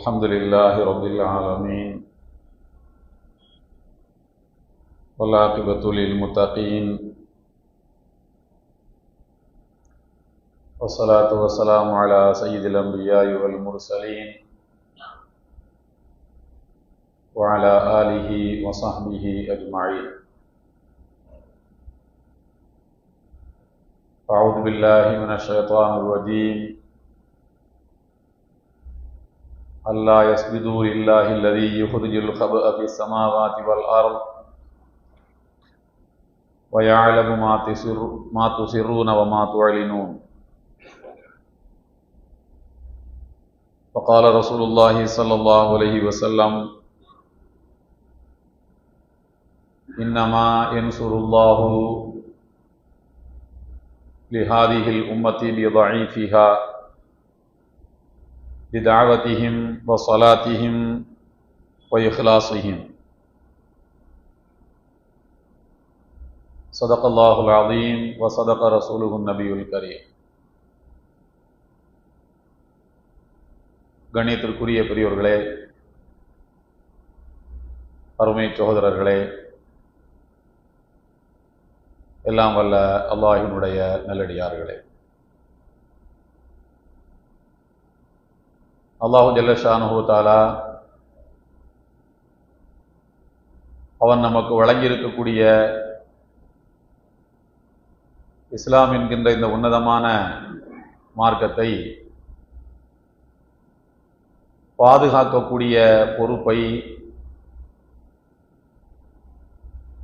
الحمد لله رب العالمين والعاقبة للمتقين والصلاة والسلام على سيد الأنبياء والمرسلين وعلى آله وصحبه أجمعين. أعوذ بالله من الشيطان الرجيم. ألا يسجدوا لله الذي يخرج الخبأ في السماوات والأرض ويعلم ما تسرون وما تعلنون. فقال رسول الله صلى الله عليه وسلم: إنما ينصر الله لهذه الأمة بضعيفها بدعوتهم وصلاتهم وإخلاصهم. صدق الله العظيم وصدق رسوله النبي الكريم. கண்ணியத்திற்குரிய பெரியோர்களே, அருமை சகோதரர்களே, எல்லாம் வல்ல அல்லாஹ்வினுடைய நல்லடியார்களே, அல்லாஹு ஜல்ல ஷானுஹு தஆலா அவன் நமக்கு வழங்கியிருக்கக்கூடிய இஸ்லாம் என்கின்ற இந்த உன்னதமான மார்க்கத்தை பாதுகாக்கக்கூடிய பொறுப்பை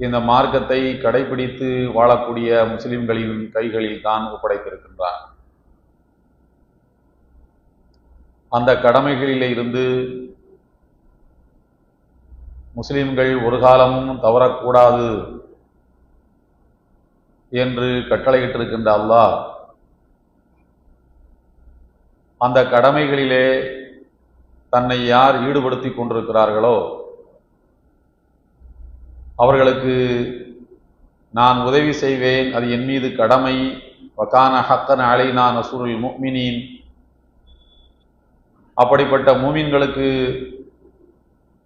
இந்த மார்க்கத்தை கடைபிடித்து வாழக்கூடிய முஸ்லிம்களின் கைகளில் தான் ஒப்படைத்திருக்கின்றார். அந்த கடமைகளிலே இருந்து முஸ்லிம்கள் ஒரு காலமும் தவறக்கூடாது என்று கட்டளையிட்டிருக்கின்ற அல்லாஹ் அந்த கடமைகளிலே தன்னை யார் ஈடுபடுத்தி கொண்டிருக்கிறார்களோ அவர்களுக்கு நான் உதவி செய்வேன், அது என் மீது கடமை. வகான ஹக்கன் அலைனா நஸ்ருல் முஃமினீன், அப்படிப்பட்ட மூமின்களுக்கு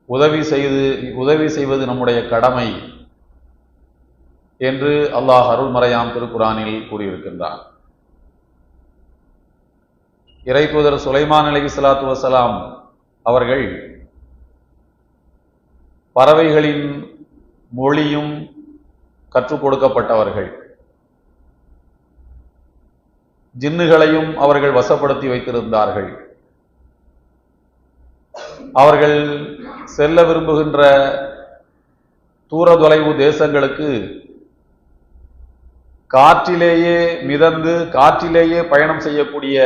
உதவி செய்வது நம்முடைய கடமை என்று அல்லாஹ் அருள்மறையாம் திருக்குரானில் கூறியிருக்கின்றார். இறை தூதர் சுலைமான் அலைஹிஸ்ஸலாத்து வஸ்ஸலாம் அவர்கள் பறவைகளின் மொழியும் கற்றுக் கொடுக்கப்பட்டவர்கள், ஜின்னுகளையும் அவர்கள் வசப்படுத்தி வைத்திருந்தார்கள். அவர்கள் செல்ல விரும்புகின்ற தூர தொலைவு தேசங்களுக்கு காற்றிலேயே மிதந்து காற்றிலேயே பயணம் செய்யக்கூடிய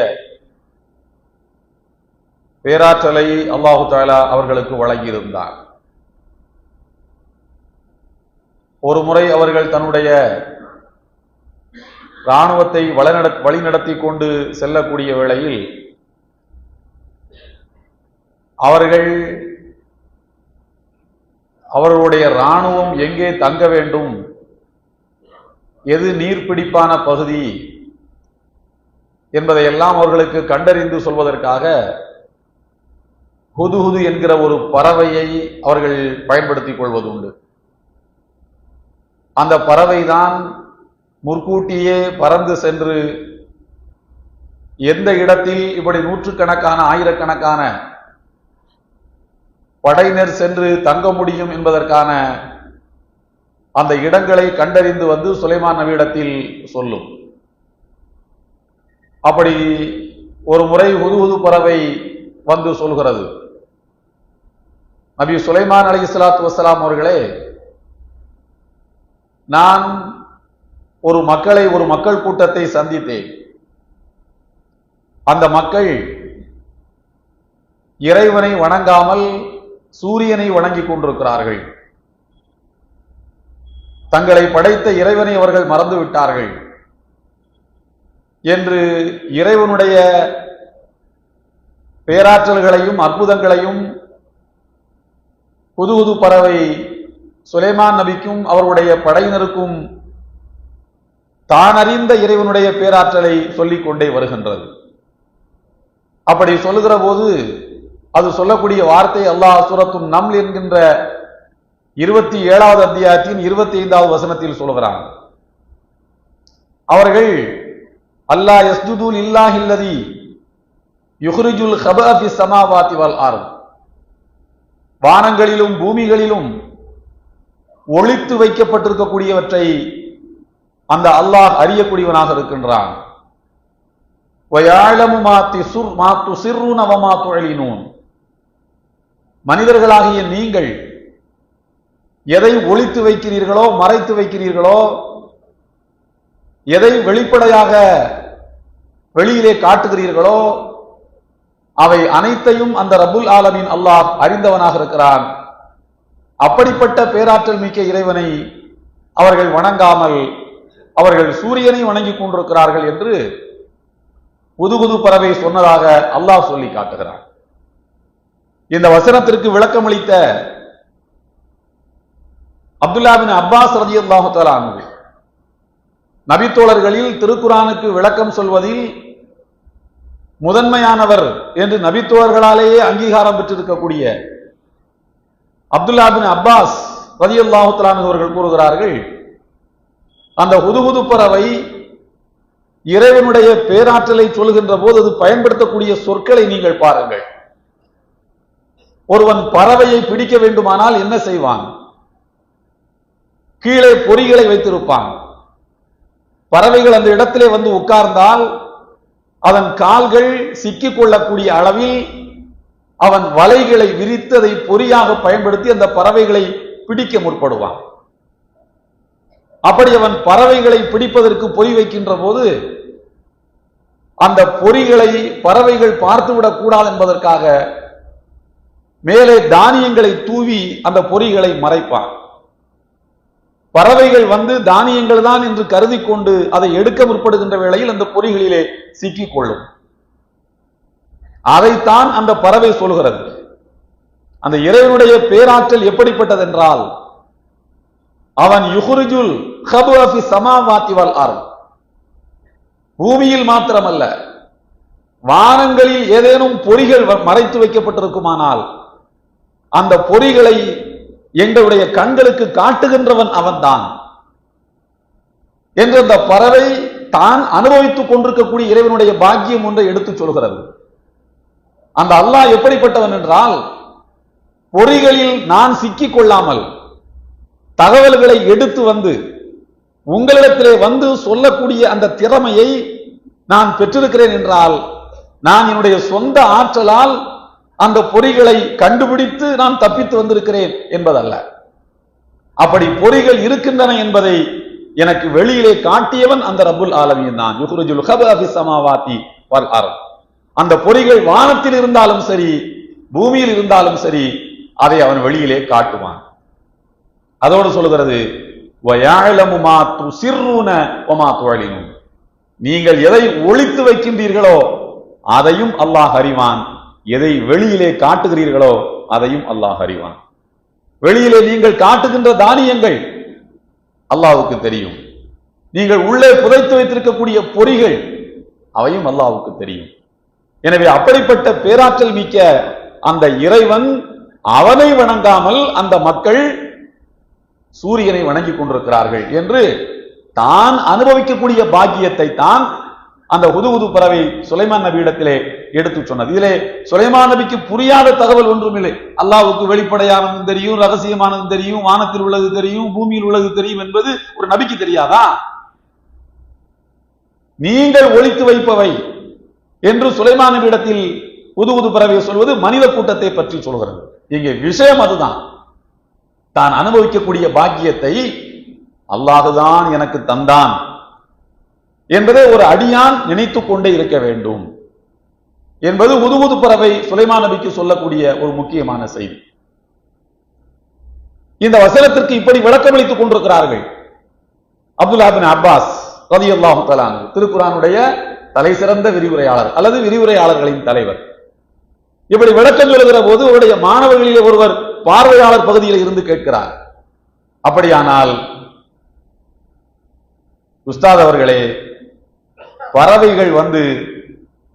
பேராற்றலை அல்லாஹு தஆலா அவர்களுக்கு வழங்கியிருந்தார். ஒரு முறை அவர்கள் தன்னுடைய இராணுவத்தை வழிநடத்தி கொண்டு செல்லக்கூடிய வேளையில் அவர்களுடைய இராணுவம் எங்கே தங்க வேண்டும், எது நீர்பிடிப்பான பகுதி என்பதையெல்லாம் அவர்களுக்கு கண்டறிந்து சொல்வதற்காக ஹுதுஹுது என்கிற ஒரு பறவையை அவர்கள் பயன்படுத்திக் கொள்வது உண்டு. அந்த பறவைதான் முற்கூட்டியே பறந்து சென்று எந்த இடத்தில் இப்படி நூற்றுக்கணக்கான ஆயிரக்கணக்கான படையினர் சென்று தங்க முடியும் என்பதற்கான அந்த இடங்களை கண்டறிந்து வந்து சுலைமான் நபியிடத்தில் சொல்லும். அப்படி ஒரு முறை ஹுதுஹுது பறவை வந்து சொல்கிறது, நபி சுலைமான் அலைஹிஸ்ஸலாத்து வஸ்ஸலாம் அவர்களே, நான் ஒரு மக்கள் கூட்டத்தை சந்தித்தேன். அந்த மக்கள் இறைவனை வணங்காமல் சூரியனை வணங்கிக் கொண்டிருக்கிறார்கள். தங்களை படைத்த இறைவனை அவர்கள் மறந்து விட்டார்கள் என்று இறைவனுடைய பேராற்றல்களையும் அற்புதங்களையும் ஹுதுஹுது பறவை சுலைமான் நபிக்கும் அவருடைய படையினருக்கும் தான் அறிந்த இறைவனுடைய பேராற்றலை சொல்லிக் கொண்டே வருகின்றது. அப்படி சொல்லுகிற போது அது சொல்லக்கூடிய வார்த்தை அல்லாஹ் சூரத்துன் நம்ல் என்கின்ற 27வது அத்தியாயத்தின் 25வது வசனத்தில் சொல்கிறான். அவர்கள் அல்லாஹ் யஸ்ஜுது லில்லாஹில்லதி யுஹ்ரிஜுல் கபஅ ஃபிஸ் ஸமாவாதி வல் அர்த், வானங்களிலும் பூமிகளிலும் ஒளித்து வைக்கப்பட்டிருக்கக்கூடியவற்றை அந்த அல்லாஹ் அறியக்கூடியவனாக இருக்கின்றான். வயஅலமு மா துஸிர்ரூன வ மா துஅலினூன், மனிதர்களாகிய நீங்கள் எதை ஒளித்து வைக்கிறீர்களோ மறைத்து வைக்கிறீர்களோ, எதை வெளிப்படையாக வெளியிலே காட்டுகிறீர்களோ, அவை அனைத்தையும் அந்த ரப்புல் ஆலமீன் அல்லாஹ் அறிந்தவனாக இருக்கிறான். அப்படிப்பட்ட பேராற்றல் மிக்க இறைவனை அவர்கள் வணங்காமல் அவர்கள் சூரியனை வணங்கிக் கொண்டிருக்கிறார்கள் என்று புது பறவை சொன்னதாக அல்லாஹ் சொல்லி காட்டுகிறான். இந்த வசனத்திற்கு விளக்கமளித்த அப்துல்லா பின் அப்பாஸ் ரலியல்லாஹு தஆலா அன்ஹு, நபித்தோழர்களில் திருக்குரானுக்கு விளக்கம் சொல்வதில் முதன்மையானவர் என்று நபித்தோழர்களாலேயே அங்கீகாரம் பெற்றிருக்கக்கூடிய அப்துல்லா பின் அப்பாஸ் ரலியல்லாஹு தஆலா அன்ஹு அவர்கள் கூறுகிறார்கள், அந்த ஹுதுஹுது பறவை இறைவனுடைய பேராற்றலை சொல்கின்ற போது அது பயன்படுத்தக்கூடிய சொற்களை நீங்கள் பாருங்கள். ஒருவன் பறவையை பிடிக்க வேண்டுமானால் என்ன செய்வான்? கீழே பொறிகளை வைத்திருப்பான். பறவைகள் அந்த இடத்திலே வந்து உட்கார்ந்தால் அதன் கால்கள் சிக்கிக் கொள்ளக்கூடிய அளவில் அவன் வலைகளை விரித்து அதை பொறியாக பயன்படுத்தி அந்த பறவைகளை பிடிக்க முற்படுவான். அப்படி அவன் பறவைகளை பிடிப்பதற்கு பொறி வைக்கின்ற போது அந்த பொறிகளை பறவைகள் பார்த்துவிடக் கூடாது என்பதற்காக மேலே தானியங்களை தூவி அந்த பொறிகளை மறைப்பான். பறவைகள் வந்து தானியங்கள் தான் என்று கருதி கொண்டு அதை எடுக்க முற்படுகின்ற வேளையில் அந்த பொறிகளிலே சிக்கிக் கொள்ளும். அதைத்தான் அந்த பறவை சொல்கிறது. அந்த இறைவனுடைய பேராற்றல் எப்படிப்பட்டதென்றால், அவன் யுஹ்ரிஜுல் கபஅ ஃபிஸ் ஸமாவாதி வல் அர்த், பூமியில் மாத்திரமல்ல வானங்களில் ஏதேனும் பொறிகள் மறைத்து வைக்கப்பட்டிருக்குமானால் அந்த பொறிகளை எங்களுடைய கண்களுக்கு காட்டுகின்றவன் அவன்தான் என்று அந்த பறவை தான் அனுபவித்துக் கொண்டிருக்கக்கூடிய இறைவனுடைய பாக்கியம் ஒன்றை எடுத்து சொல்கிறது. அந்த அல்லாஹ் எப்படிப்பட்டவன் என்றால், பொறிகளில் நான் சிக்கிக் கொள்ளாமல் தகவல்களை எடுத்து வந்து உங்களிடத்திலே வந்து சொல்லக்கூடிய அந்த திறமையை நான் பெற்றிருக்கிறேன் என்றால், நான் என்னுடைய சொந்த ஆற்றலால் அந்த பொறிகளை கண்டுபிடித்து நான் தப்பித்து வந்திருக்கிறேன் என்பதல்ல. அப்படி பொறிகள் இருக்கின்றன என்பதை எனக்கு வெளியிலே காட்டியவன் அந்த ரப்புல் ஆலமீன் தான். யுஹ்ரிஜுல் கபஅ ஃபிஸ் ஸமாவாதி வல் அர்த், அந்த பொறிகள் வானத்தில் இருந்தாலும் சரி பூமியில் இருந்தாலும் சரி அதை அவன் வெளியிலே காட்டுவான். அதோடு சொல்கிறது, வயஅலமு மா துஸிர்ரூன வ மா துஅலினூன், நீங்கள் எதை ஒளித்து வைக்கின்றீர்களோ அதையும் அல்லாஹ் அறிவான், எதை வெளியிலே காட்டுகிறீர்களோ அதையும் அல்லாஹ் அறிவான். வெளியிலே நீங்கள் காட்டுகின்ற தானியங்கள் அல்லாஹ்வுக்கு தெரியும். நீங்கள் உள்ளே புதைத்து வைத்திருக்கக்கூடிய பொறிகள் அவையும் அல்லாஹ்வுக்கு தெரியும். எனவே அப்படிப்பட்ட பேராற்றல் மிக்க அந்த இறைவன், அவனை வணங்காமல் அந்த மக்கள் சூரியனை வணங்கிக் கொண்டிருக்கிறார்கள் என்று தான் அனுபவிக்கக்கூடிய பாக்கியத்தை தான் அந்த ஹுதுஹுது பறவை சுலைமான் நபியிடத்திலே எடுத்து சொன்னது. இதிலே சுலைமான் நபிக்கு புரியாத தகவல் ஒன்றும் இல்லை. அல்லாஹ்வுக்கு வெளிப்படையானதும் தெரியும், ரகசியமானதும் தெரியும், வானத்தில் உள்ளது தெரியும், பூமியில் உள்ளது தெரியும் என்பது ஒரு நபிக்கு தெரியாதா? நீங்கள் ஒளித்து வைப்பவை என்று சுலைமான் நபியிடத்தில் ஹுதுஹுது பறவை சொல்வது மனித கூட்டத்தை பற்றி சொல்கிறது. இங்கே விஷயம் அதுதான். தான் அனுபவிக்கக்கூடிய பாக்கியத்தை அல்லாஹுதான் எனக்கு தந்தான் என்பதை ஒரு அடியான் நினைத்துக் கொண்டே இருக்க வேண்டும் என்பது ஹுதுஹுது பறவை சுலைமான் நபிக்கு சொல்லக்கூடிய ஒரு முக்கியமான செய்தி. இந்த வசனத்திற்கு இப்படி விளக்கமளித்துக் கொண்டிருக்கிறார்கள் அப்துல்லா பின் அப்பாஸ் ரலியல்லாஹு தஆலா அன்ஹு, திருக்குர்ஆனுடைய தலை சிறந்த விரிவுரையாளர் அல்லது விரிவுரையாளர்களின் தலைவர். இப்படி விளக்கம் சொல்லுகிற போது அவருடைய மாணவர்களிலே ஒருவர் பார்வையாளர் பகுதியில் இருந்து கேட்கிறார், அப்படியானால் உஸ்தாத் அவர்களே, பறவைகள் வந்து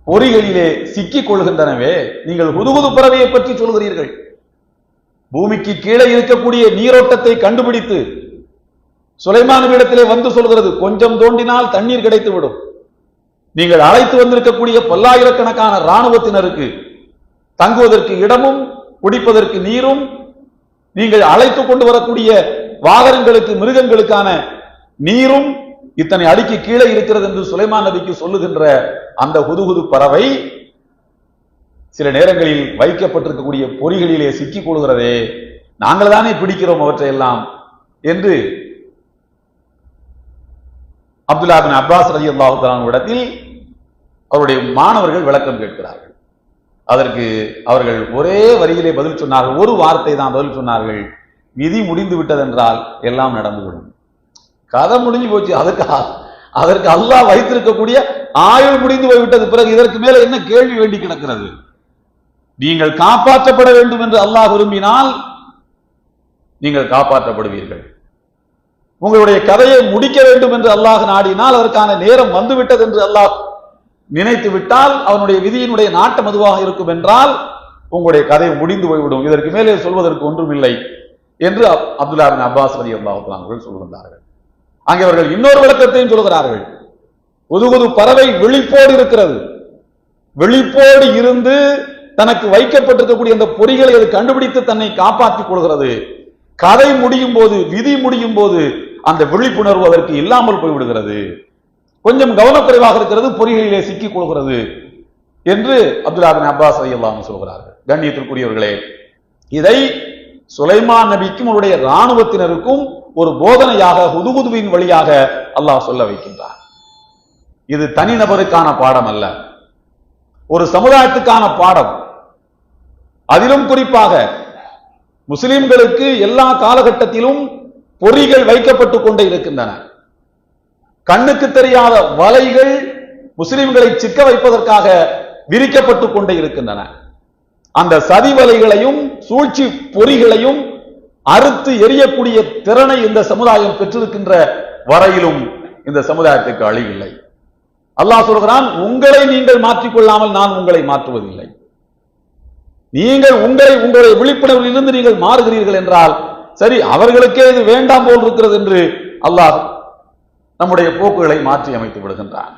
பொறிகளிலே சிக்கிக் கொள்கின்றனவே. நீங்கள் ஹுதுகுது பறவையை பற்றி சொல்கிறீர்கள். பூமிக்கு கீழே இருக்கக்கூடிய நீரோட்டத்தை கண்டுபிடித்து சுலைமானிடத்திலே வந்து சொல்கிறது, கொஞ்சம் தோண்டினால் தண்ணீர் கிடைத்து விடும். நீங்கள் அழைத்து வந்திருக்கக்கூடிய பல்லாயிரக்கணக்கான இராணுவத்தினருக்கு தங்குவதற்கு இடமும் குடிப்பதற்கு நீரும், நீங்கள் அழைத்து கொண்டு வரக்கூடிய வாகனங்களுக்கு மிருகங்களுக்கான நீரும் இத்தனை அடிக்கு கீழே இருக்கிறது என்று சுலைமான் நபிக்கு சொல்லுகின்ற அந்த ஹுதுகுது பறவை சில நேரங்களில் வைக்கப்பட்டிருக்கக்கூடிய பொறிகளிலே சிக்கிக் கொள்கிறதே, நாங்கள் தானே பிடிக்கிறோம் அவற்றையெல்லாம் என்று அப்துல்லா பின் அப்பாஸ் ரலியல்லாஹு தஆலா இடத்தில் அவருடைய மாணவர்கள் விளக்கம் கேட்கிறார்கள். அதற்கு அவர்கள் ஒரே வரியிலே பதில் சொன்னார்கள், ஒரு வார்த்தை தான் பதில் சொன்னார்கள், விதி முடிந்து விட்டதென்றால் எல்லாம் நடந்துவிடும். கதை முடிஞ்சு போச்சு. அதற்கு அல்லாஹ் வைத்திருக்கக்கூடிய ஆயுள் முடிந்து போய்விட்டது. பிறகு இதற்கு மேல என்ன கேள்வி வேண்டி கிடக்கிறது? நீங்கள் காப்பாற்றப்பட வேண்டும் என்று அல்லாஹ் விரும்பினால் நீங்கள் காப்பாற்றப்படுவீர்கள். உங்களுடைய கதையை முடிக்க வேண்டும் என்று அல்லாஹ் நாடினால் அதற்கான நேரம் வந்துவிட்டது என்று அல்லாஹ் நினைத்து விட்டால், அவனுடைய விதியினுடைய நாட்டம் அதுவாக இருக்கும் என்றால் உங்களுடைய கதை முடிந்து போய்விடும். இதற்கு மேலே சொல்வதற்கு ஒன்றுமில்லை என்று அப்துல்லா பின் அப்பாஸ் ரலியல்லாஹு தஆலா அவர்கள் சொல்கின்றார்கள். அங்கே அவர்கள் இன்னொரு விளக்கத்தையும் சொல்கிறார்கள். ஹுதுகுது பறவை விழிப்போடு இருக்கிறது. விழிப்போடு இருந்து தனக்கு வைக்கப்பட்டிருக்கக்கூடிய அந்த பொறிகளை அது கண்டுபிடித்து தன்னை காப்பாற்றிக் கொள்கிறது. கதை முடியும் போது, விதி முடியும் போது அந்த விழிப்புணர்வு அதற்கு இல்லாமல் போய்விடுகிறது. கொஞ்சம் கவனக்குறைவாக இருக்கிறது, பொறிகளிலே சிக்கிக் கொள்கிறது என்று அப்துல்லா பின் அப்பாஸ் ரலியல்லாஹு அன்ஹு சொல்கிறார்கள். கண்ணியத்திற்குரியவர்களே, இதை சுலைமான் நபிக்கும் அவருடைய இராணுவத்தினருக்கும் ஒரு போதனையாக ஹுதுகுதுவின் வழியாக அல்லாஹ் சொல்ல வைக்கின்றார். இது தனிநபருக்கான பாடம் அல்ல, ஒரு சமுதாயத்துக்கான பாடம். அதிலும் குறிப்பாக முஸ்லிம்களுக்கு எல்லா காலகட்டத்திலும் பொறிகள் வைக்கப்பட்டுக் கொண்டே இருக்கின்றன. கண்ணுக்கு தெரியாத வலைகள் முஸ்லிம்களை சிக்க வைப்பதற்காக விரிக்கப்பட்டுக் கொண்டே இருக்கின்றன. அந்த சதி வலைகளையும் சூழ்ச்சி பொறிகளையும் அறுத்து எரியக்கூடிய திறனை இந்த சமுதாயம் பெற்றிருக்கின்ற வரையிலும் இந்த சமுதாயத்துக்கு அழிவில்லை. அல்லாஹ் சொல்கிறான், உங்களை நீங்கள் மாற்றிக்கொள்ளாமல் நான் உங்களை மாற்றுவதில்லை. நீங்கள் உங்களுடைய விழிப்புணர்வில் இருந்து நீங்கள் மாறுகிறீர்கள் என்றால் சரி, அவர்களுக்கே இது வேண்டாம் போல் இருக்கிறது என்று அல்லாஹ் நம்முடைய போக்குகளை மாற்றி அமைத்து விடுகின்றான்.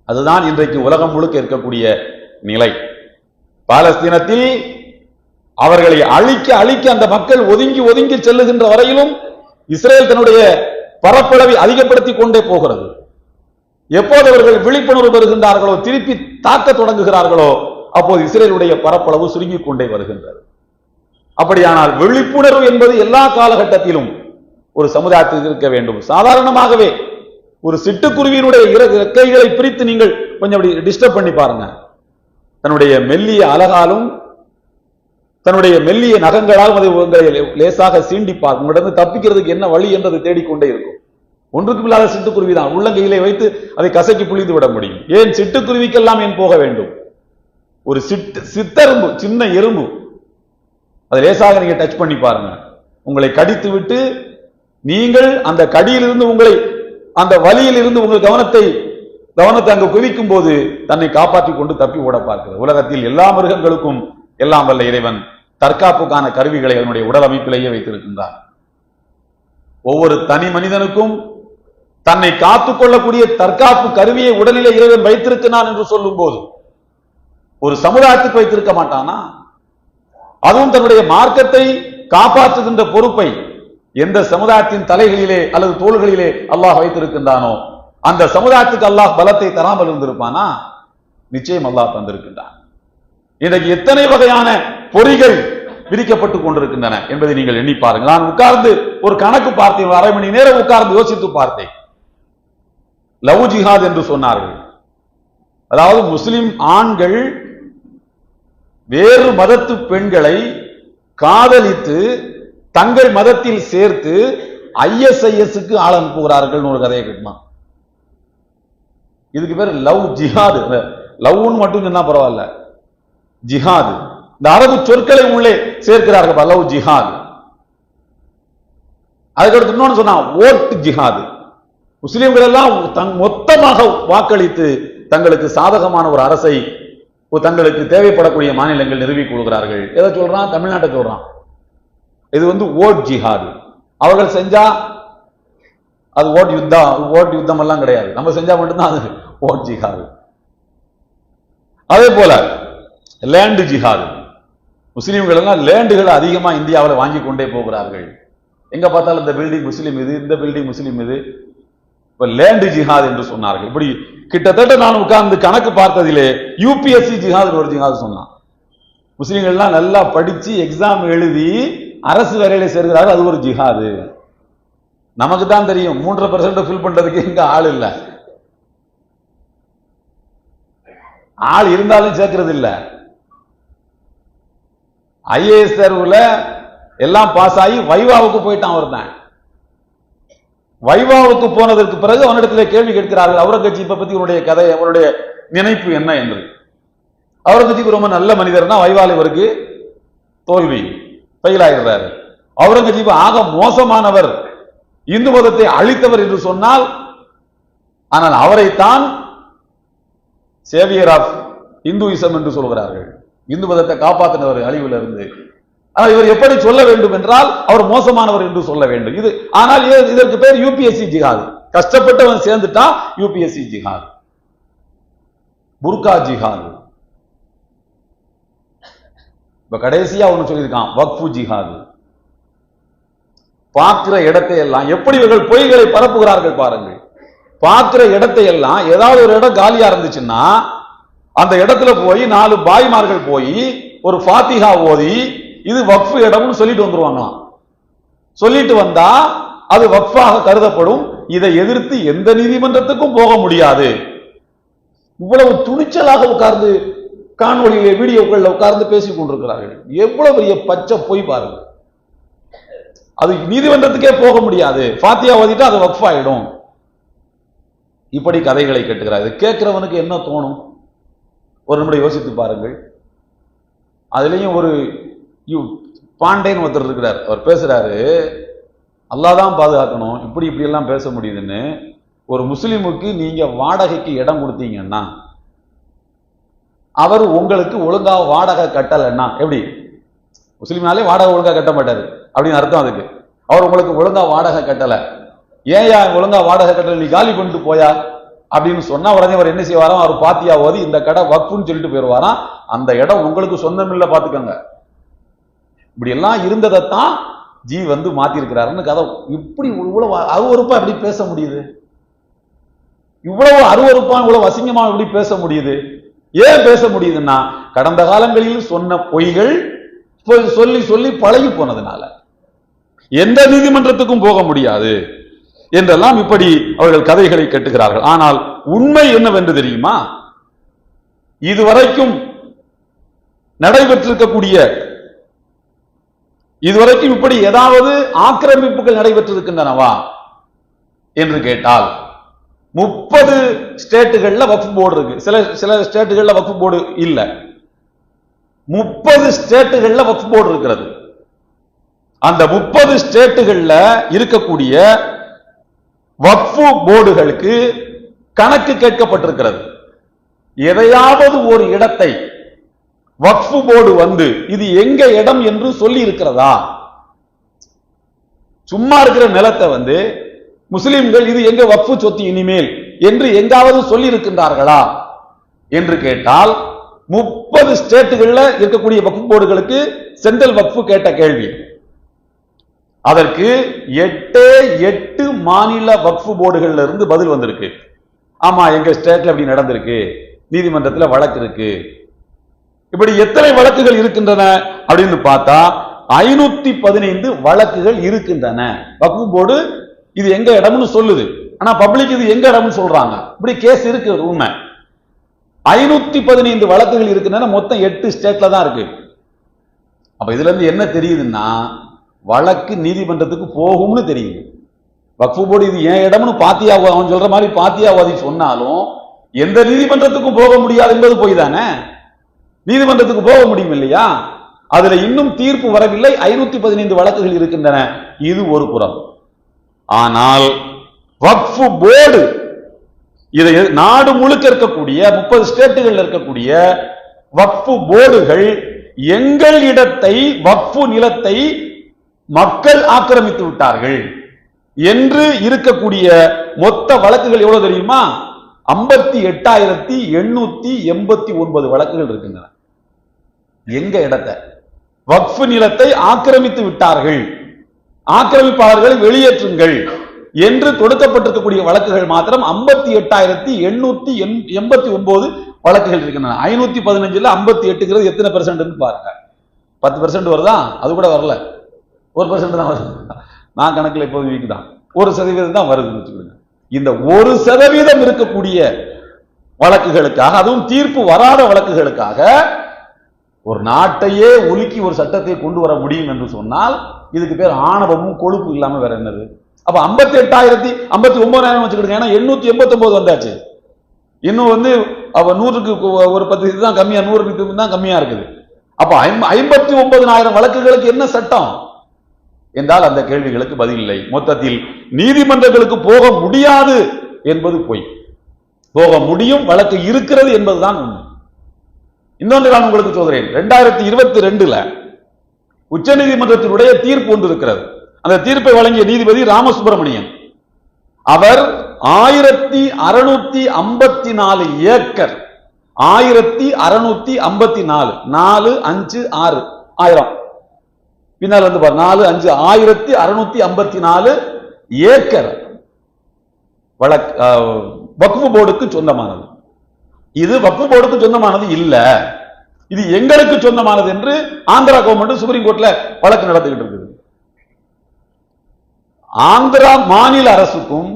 அதுதான் இன்றைக்கு உலகம் முழுக்க இருக்கக்கூடிய நிலை. பாலஸ்தீனத்தில் அவர்களை அழிக்க அந்த மக்கள் ஒதுங்கி ஒதுங்கி செல்லுகின்ற வரையிலும் இஸ்ரேல் தன்னுடைய பரப்பளவை அதிகப்படுத்திக் கொண்டே போகிறது. எப்போது அவர்கள் விழிப்புணர்வு பெறுகின்றார்களோ, திருப்பி தாக்க தொடங்குகிறார்களோ, அப்போது இஸ்ரேலுடைய பரப்பளவு சுருங்கிக் கொண்டே வருகின்றது. அப்படியானால் விழிப்புணர்வு என்பது எல்லா காலகட்டத்திலும் ஒரு சமுதாயத்தில் இருக்க வேண்டும். சாதாரணமாகவே ஒரு சிட்டுக்குருவியினுடைய இறக்கைகளை பிரித்து நீங்கள் கொஞ்சம் அப்படி டிஸ்டர்ப் பண்ணி பாருங்க. தன்னுடைய மெல்லிய அலகாலும் தன்னுடைய மெல்லிய நகங்களாலும் அதை உங்களை லேசாக சீண்டிப்பார். உங்களிடம் தப்பிக்கிறதுக்கு என்ன வழி என்றது தேடிக்கொண்டே இருக்கும். ஒன்றுக்கும் இல்லாத சிட்டுக்குருவி தான் உள்ளங்கையிலே வைத்து அதை கசக்கி புளிந்து விட முடியும். ஏன் சிட்டுக்குருவிக்கெல்லாம் ஏன் போக வேண்டும்? ஒரு சித்தெரும்பு, சின்ன எறும்பு, அதை லேசாக நீங்க டச் பண்ணி பாருங்க, உங்களை கடித்து விட்டு நீங்கள் அந்த கடியிலிருந்து உங்களை அந்த வலியில் இருந்து உங்கள் கவனத்தை அங்கு குவிக்கும் போது தன்னை காப்பாற்றிக் கொண்டு தப்பி ஓட பார்க்கிறது. உலகத்தில் எல்லா மிருகங்களுக்கும் எல்லாம் வல்ல இறைவன் தற்காப்புக்கான கருவிகளை அதனுடைய உடல் அமைப்பிலேயே வைத்திருக்கின்றார். ஒவ்வொரு தனி மனிதனுக்கும் தன்னை காத்துக் கொள்ளக்கூடிய தற்காப்பு கருவியை உடலிலே இறைவன் வைத்திருக்கிறான் என்று சொல்லும் போது ஒரு சமுதாயத்துக்கு வைத்திருக்க மாட்டானா? அதுவும் தன்னுடைய மார்க்கத்தை காப்பாற்றுகின்ற பொறுப்பை எந்த சமுதாயத்தின் தலைகளிலே அல்லது தோள்களிலே அல்லாஹ் வைத்திருக்கின்றானோ அந்த சமுதாயத்துக்கு அல்லாஹ் பலத்தை தராமல் இருந்திருப்பானா? நிச்சயம் அல்லாஹ் தந்திருக்கின்றான். இன்றைக்கு எத்தனை வகையான பொறிகள் விரிக்கப்பட்டுக் கொண்டிருக்கின்றன என்பதை நீங்கள் எண்ணி பாருங்கள். நான் உட்கார்ந்து ஒரு கணக்கு பார்த்தேன், அரை மணி நேரம் உட்கார்ந்து யோசித்து பார்த்தேன். லவ் ஜிஹாத் என்று சொன்னார்கள். அதாவது முஸ்லிம் ஆண்கள் வேறு மதத்து பெண்களை காதலித்து தங்கள் மதத்தில் சேர்த்து ISIS-க்கு ஆள் அனுப்புகிறார்கள். ஒரு கதையை கேட்கலாம். இதுக்கு பேர் லவ் ஜிஹாது. லவ்னு மட்டும் சொன்னா பரவாயில்ல, ஜிஹாது இந்த அரபு சொற்களை உள்ளே சேர்க்கிறார்கள். லவ் ஜிஹாது. அதுக்கடுத்து இன்னொன்னு சொன்னா ஓட்டு ஜிஹாது. முஸ்லிம்கள் எல்லாம் மொத்தமாக வாக்களித்து தங்களுக்கு சாதகமான ஒரு அரசை தங்களுக்கு தேவைப்படக்கூடிய மாநிலங்கள் நிறுவிக் கொள்கிறார்கள். எதை சொல்றான்? தமிழ்நாட்டை சொல்றான். இது ஓட் ஜிஹாது. அவர்கள் செஞ்சா அது ஓட் யுத்தம் எல்லாம் கிடையாது. நம்ம செஞ்சா மட்டும்தான் அது ஓட் ஜிஹாது. அதே போல லேண்ட் ஜிஹாது. முஸ்லீம்கள் எல்லாம் லேண்டுகளை அதிகமா இந்தியாவில் வாங்கி கொண்டே போகிறார்கள். எங்க பார்த்தாலும் இந்த பில்டிங் முஸ்லீம் இது, இந்த பில்டிங் முஸ்லீம் இது. இப்ப லேண்ட் ஜிஹாத் என்று சொன்னார்கள். இப்படி கிட்டத்தட்ட நான் உட்கார்ந்து கணக்கு பார்த்ததிலே யூபிஎஸ்சி ஜிஹாத் ஒரு ஜிஹாத் சொன்னான். முஸ்லீம்கள்லாம் நல்லா படிச்சு எக்ஸாம் எழுதி அரசு வேலையில சேர்க்கிறார்கள். அது ஒரு ஜிஹாது. நமக்கு தான் தெரியும் 3% ஃபில் பண்றதுக்கு எங்க ஆள் இல்ல. ஆள் இருந்தாலும் சேர்க்கிறது இல்ல. ஐஏஎஸ் தேர்வுல எல்லாம் பாஸ் ஆகி வைவாவுக்கு போயிட்டான். அவர் தான் வைவாவுக்கு போனதற்கு பிறகு அவனிடத்தில் கேள்வி கேட்கிறார்கள், அவுரங்கசீப்பை பத்தி உன்னுடைய கதை, அவருடைய நினைப்பு என்ன என்று. அவுரங்கசீப் ரொம்ப நல்ல மனிதர்னா வைவால் இவருக்கு தோல்வி, ஃபெயிலாகிறாரு. அவுரங்கசீப் ஆக மோசமானவர், இந்து மதத்தை அழித்தவர் என்று சொன்னால், ஆனால் அவரைத்தான் சேவியர் ஆஃப் இந்துயிசம் என்று சொல்கிறார்கள். இந்து மதத்தை காப்பாற்றினவர் அழிவுல இருந்து. ஆனால் இவர் எப்படி சொல்ல வேண்டும் என்றால் அவர் மோசமானவர் என்று சொல்ல வேண்டும். இது ஆனால் இதற்கு பேர் யூபிஎஸ்சி ஜிஹாது. கஷ்டப்பட்டவன் சேர்ந்துட்டா யூபிஎஸ்சி ஜிஹாது. புர்கா ஜிஹாது. இப்ப கடைசியா ஒண்ணு சொல்லியிருக்கான், வக்ஃபு ஜிஹாது. பார்க்கிற இடத்தை எல்லாம் எப்படி இவர்கள் பொய்களை பரப்புகிறார்கள் பாருங்கள். பார்க்கிற இடத்தை எல்லாம் ஏதாவது ஒரு இடம் காலியா இருந்துச்சுன்னா அந்த இடத்துல போய் 4 பாய்மார்கள் போய் ஒரு ஃபாத்திஹா ஓதி இது வக்ஃபு இடம்னு சொல்லிட்டு வந்துருவாங்களாம். சொல்லிட்டு வந்தா அது வக்ஃபாக கருதப்படும். இதை எதிர்த்து எந்த நீதிமன்றத்துக்கும் போக முடியாது. இவ்வளவு துணிச்சலாக உட்கார்ந்து காணொலியிலே வீடியோக்கள் உட்கார்ந்து பேசிக் கொண்டிருக்கிறார்கள். எவ்வளவு பெரிய பச்சை பொய் பாருங்க. அது நீதிமன்றத்துக்கே போக முடியாது. ஃபாத்திஹா ஓதிட்டா அது வக்ஃப் ஆயிடும். இப்படி கதைகளை கேட்டுக்கிறார். கேட்கிறவனுக்கு என்ன தோணும்? ஒரு நிமிடம் யோசித்து பாருங்கள். அதுலயும் ஒரு பாண்டேன்னு ஒருத்தர் இருக்கிறார். அவர் பேசுறாரு, அல்லாஹ் தான் பாதுகாக்கணும், இப்படி இப்படி எல்லாம் பேச முடியுதுன்னு. ஒரு முஸ்லிமுக்கு நீங்க வாடகைக்கு இடம் கொடுத்தீங்கன்னா அவர் உங்களுக்கு ஒழுங்கா வாடகை கட்டலைன்னா எப்படி? முஸ்லிம்னாலே வாடகை ஒழுங்கா கட்ட மாட்டாரு அப்படின்னு அர்த்தம். அதுக்கு அவர் உங்களுக்கு ஒழுங்கா வாடகை கட்டல, ஏயா ஒழுங்கா வாடகை கட்டல, நீ காலி பண்ணிட்டு போயா அப்படின்னு சொன்னா உடனே அவர் என்ன செய்வாராம்? அவர் பாத்தியா ஓதி இந்த கடை வக்ஃபுன்னு சொல்லிட்டு போயிடுவாராம். அந்த இடம் உங்களுக்கு சொந்தம் இல்ல, பாத்துக்கோங்க. இப்படி எல்லாம் இருந்ததைத்தான் மாத்தி இருக்கிறாருன்னு கதை. இப்படி இவ்வளவு அருவறுப்பா எப்படி பேச முடியுது? இவ்வளவு அருவறுப்பா இவ்வளவு அசிங்கமா எப்படி பேச முடியுது? ஏன் பேச முடியுதுன்னா கடந்த காலங்களில் சொன்ன பொய்கள் சொல்லி சொல்லி பழகி போனதுனால எந்த நீதிமன்றத்துக்கும் போக முடியாது என்றெல்லாம் இப்படி அவர்கள் கதைகளை கட்டுகிறார்கள். ஆனால் உண்மை என்னவென்று தெரியுமா? இதுவரைக்கும் நடைபெற்றிருக்கக்கூடிய இதுவரைக்கும் இப்படி ஏதாவது ஆக்கிரமிப்புகள் நடைபெற்றிருக்கின்றனவா என்று கேட்டால் 30 ஸ்டேட்டுகள்ல வக்ஃப் போர்டு இருக்கு. சில ஸ்டேட்டுகள்ல வக்ஃப் போர்டு இல்ல. 30 ஸ்டேட்டுகள்ல வக்ஃப் போர்டு இருக்கிறது. அந்த 30 ஸ்டேட்டுகள்ல இருக்கக்கூடிய வக்ஃப் போர்டுகளுக்கு கணக்கு கேட்கப்பட்டிருக்கிறது. எதையாவது ஒரு இடத்தை வக்ஃப் போர்டு இது எங்க இடம் என்று சொல்லி இருக்கிறதா? சும்மா இருக்கிற நிலத்தை முஸ்லிம்கள் இது எங்க வக்ஃப் சொத்து இனிமேல் என்று எங்காவது சொல்லி இருக்கின்றார்களா என்று கேட்டால் 30 ஸ்டேட்டுகள்ல இருக்கக்கூடிய வக்ஃப் போர்டுகளுக்கு சென்ட்ரல் வக்ஃப் கேட்ட கேள்வி. அதற்கு 8 மாநில வக்ஃப் போர்டுகள்ல இருந்து பதில் வந்திருக்கு. ஆமா, எங்க ஸ்டேட்ல இப்படி நடந்திருக்கு, நீதிமன்றத்தில் வழக்கு இருக்கு. இப்படி எத்தனை வழக்குகள் இருக்கின்றன அப்படின்னு பார்த்தா 515 வழக்குகள் இருக்கின்றன. வக்ஃப் போர்டு இது எங்க இடம்னு சொல்லுது, ஆனா பப்ளிக் இது எங்க இடம்னு சொல்றாங்க. இப்படி கேஸ் இருக்கு. உண்மை 515 வழக்குகள் இருக்கின்றன. மொத்தம் 8 ஸ்டேட்ல தான் இருக்கு. அப்ப இதுல இருந்து என்ன தெரியுதுன்னா வழக்கு நீதிமன்றத்துக்கு போகும்னு தெரியுது. வக்ஃப் போர்டு இது என் இடம்னு பாத்தியா அவன் சொல்ற மாதிரி பாத்தியாவாதி சொன்னாலும் எந்த நீதிமன்றத்துக்கும் போக முடியாது என்பது போய் தானே. நீதிமன்றத்துக்கு போக முடியும் இல்லையா? அதுல இன்னும் தீர்ப்பு வரவில்லை. 515 வழக்குகள் இருக்கின்றன. இது ஒரு புறம். ஆனால் வக்ஃப் போர்டு இதை நாடு முழுக்க இருக்கக்கூடிய 30 ஸ்டேட்டுகள் இருக்கக்கூடிய வக்ஃபு போர்டுகள் எங்கள் இடத்தை வக்ஃபு நிலத்தை மக்கள் ஆக்கிரமித்து விட்டார்கள் என்று இருக்கக்கூடிய மொத்த வழக்குகள் எவ்வளவு தெரியுமா? 58,889 வழக்குகள் இருக்கின்றன. எங்க இடத்தை வக்ஃபு நிலத்தை ஆக்கிரமித்து விட்டார்கள், ஆக்கிரமிப்பாளர்களை வெளியேற்றுங்கள் என்று தொடுக்கப்பட்டிருக்கக்கூடிய வழக்குகள் மாத்திரம் 58,889 வழக்குகள் இருக்கின்றன. 515ல 58 எத்தனை பெர்சென்ட் பாருங்க. 10% வருதா? அது கூட வரல, 1% தான் வருது. நான் கணக்குல இப்போது வீக் தான், 1% தான் வருதுன்னு வச்சுக்கோங்க. இந்த 1% இருக்கக்கூடிய வழக்குகளுக்காக, அதுவும் தீர்ப்பு வராத வழக்குகளுக்காக ஒரு நாட்டையே உலுக்கி ஒரு சட்டத்தை கொண்டு வர முடியும் என்று சொன்னால் இதுக்கு பேர் ஆணவமும் கொழுப்பு இல்லாம வேற என்னது? அப்ப 58,059 வச்சுக்கிடுங்க. ஏன்னா 889 வந்தாச்சு. இன்னும் அவ 100க்கு ஒரு 10 தான் கம்மியா, 100 தான் கம்மியா இருக்குது. அப்ப 59,000 வழக்குகளுக்கு என்ன சட்டம் என்றால் அந்த கேள்விகளுக்கு பதில் இல்லை. மொத்தத்தில் நீதிமன்றங்களுக்கு போக முடியாது என்பது பொய். போக முடியும், வழக்கு இருக்கிறது என்பதுதான் உண்மை. இன்னொன்று நான் உங்களுக்கு சொல்கிறேன். 2022ல உச்ச நீதிமன்றத்தினுடைய தீர்ப்பு ஒன்று இருக்கிறது. அந்த தீர்ப்பை வழங்கிய நீதிபதி ராமசுப்பிரமணியன் அவர் 1654 ஏக்கர், 1654, 456 1000 பின்னால் பாரு, 4 5 1654 ஏக்கர் வக்ஃபு போர்டுக்கு சொந்தமானது. இது வக்ஃபு போர்டுக்கு சொந்தமானது இல்ல, இது எங்களுக்கு சொந்தமானது என்று ஆந்திரா கவர்மெண்ட் சுப்ரீம் கோர்ட்ல வழக்கு நடத்திக்கிட்டு இருக்குது. ஆந்திரா மாநில அரசுக்கும்